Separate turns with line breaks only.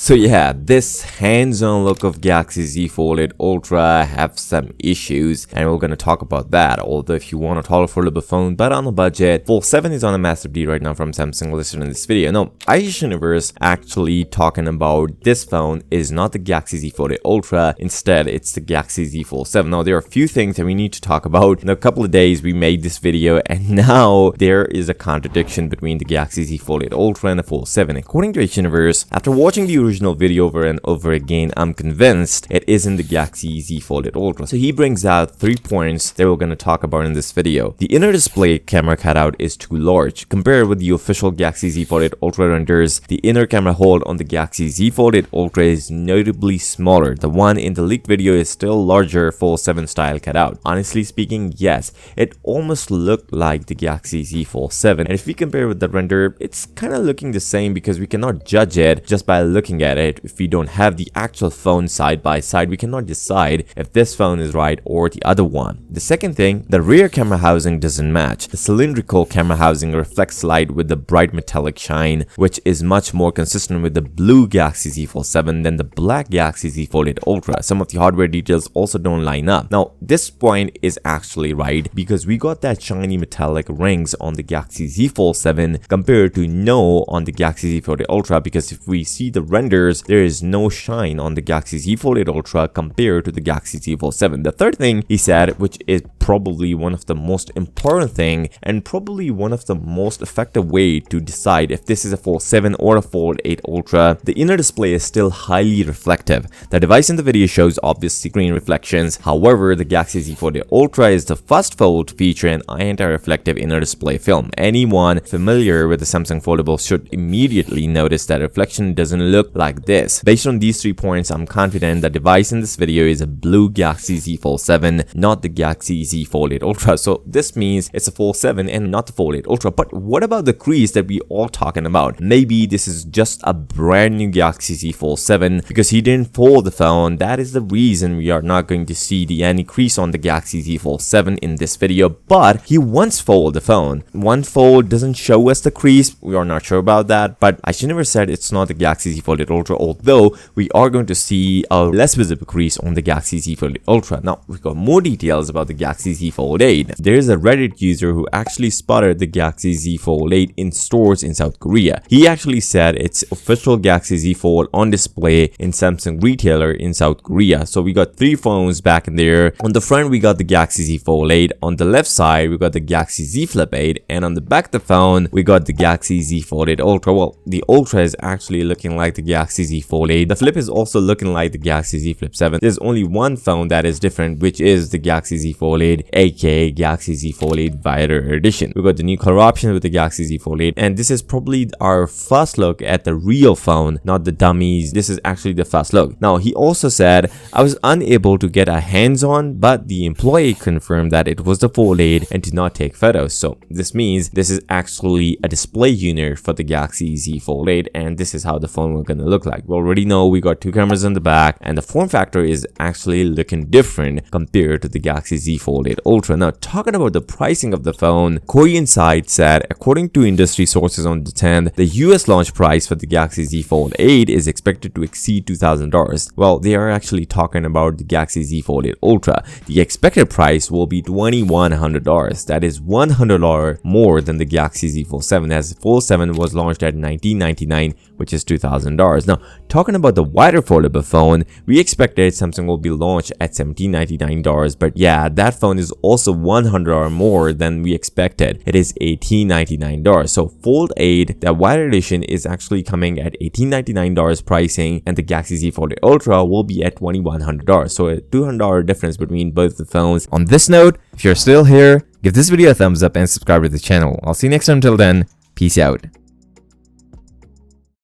So yeah, this hands-on look of Galaxy Z Fold Ultra have some issues, and we're gonna talk about that. Although if you want a taller foldable phone but on a budget, Fold 7 is on a massive deal right now from Samsung listed in this video. No, iOS Universe actually talking about this phone is not the Galaxy Z Fold Ultra, instead it's the Galaxy Z Fold 7. Now there are a few things that we need to talk about. In a couple of days we made this video and now there is a contradiction between the Galaxy Z Fold Ultra and the Fold 7. According to iOS Universe, after watching the original video over and over again, I'm convinced it isn't the Galaxy Z Fold Ultra. So he brings out 3 points that we're going to talk about in this video. The inner display camera cutout is too large. Compared with the official Galaxy Z Fold Ultra renders, the inner camera hole on the Galaxy Z Fold Ultra is notably smaller. The one in the leaked video is still larger Fold 7 style cutout. Honestly speaking, yes, it almost looked like the Galaxy Z Fold 7, and if we compare with the render, it's kind of looking the same because we cannot judge it just by looking at it. If we don't have the actual phone side by side, we cannot decide if this phone is right or the other one. The second thing, the rear camera housing doesn't match. The cylindrical camera housing reflects light with the bright metallic shine, which is much more consistent with the blue Galaxy Z Fold 7 than the black Galaxy Z Fold Ultra. Some of the hardware details also don't line up. Now, this point is actually right because we got that shiny metallic rings on the Galaxy Z Fold 7 compared to no on the Galaxy Z Fold Ultra, because if we see the renders, there is no shine on the Galaxy Z Fold Ultra compared to the Galaxy Z Fold 7. The third thing he said, which is probably one of the most important thing and probably one of the most effective way to decide if this is a Fold 7 or a Fold 8 Ultra, the inner display is still highly reflective. The device in the video shows obvious screen reflections. However, the Galaxy Z Fold Ultra is the first fold to feature an anti-reflective inner display film. Anyone familiar with the Samsung foldables should immediately notice that reflection doesn't look like this. Based on these 3 points, I'm confident the device in this video is a blue Galaxy Z Fold 7, not the Galaxy Z Fold Ultra. So this means it's a Fold 7 and not the Fold Ultra. But what about the crease that we all talking about? Maybe this is just a brand new Galaxy Z Fold 7 because he didn't fold the phone. That is the reason we are not going to see any crease on the Galaxy Z Fold 7 in this video. But he once folded the phone. One fold doesn't show us the crease. We are not sure about that. But I should never said it's not the Galaxy Z Fold Ultra, although we are going to see a less visible crease on the Galaxy Z Fold Ultra. Now we got more details about the Galaxy Z Fold 8. There is a Reddit user who actually spotted the Galaxy Z Fold 8 in stores in South Korea. He actually said it's official Galaxy Z Fold on display in Samsung retailer in South Korea. So we got 3 phones back in there. On the front we got the Galaxy Z Fold 8. On the left side we got the Galaxy Z Flip 8, and on the back of the phone we got the Galaxy Z Fold Ultra. Well, the Ultra is actually looking like the Galaxy Z Fold 8. The Flip is also looking like the Galaxy Z Flip 7. There's only one phone that is different, which is the Galaxy Z Fold 8, aka Galaxy Z Fold 8 Wider Edition. We got the new color option with the Galaxy Z Fold 8, and this is probably our first look at the real phone, not the dummies. This is actually the first look. Now he also said, I was unable to get a hands-on, but the employee confirmed that it was the Fold 8 and did not take photos. So this means this is actually a display unit for the Galaxy Z Fold 8, and this is how the phone will gonna look like. We already know we got 2 cameras in the back, and the form factor is actually looking different compared to the Galaxy Z Fold 8 Ultra. Now talking about the pricing of the phone, Korean side said, according to industry sources on the 10th, the US launch price for the Galaxy Z Fold 8 is expected to exceed $2,000. Well, they are actually talking about the Galaxy Z Fold 8 Ultra. The expected price will be $2,100. That is $100 more than the Galaxy Z Fold 7, as the Fold 7 was launched at $1,999, which is $2,000. Now, talking about the wider foldable phone, we expected Samsung will be launched at $1,799, but yeah, that phone is also $100 more than we expected. It is $1,899. So Fold 8, the wider edition, is actually coming at $1,899 pricing, and the Galaxy Z Fold Ultra will be at $2,100. So a $200 difference between both the phones. On this note, if you're still here, give this video a thumbs up and subscribe to the channel. I'll see you next time. Until then, peace out.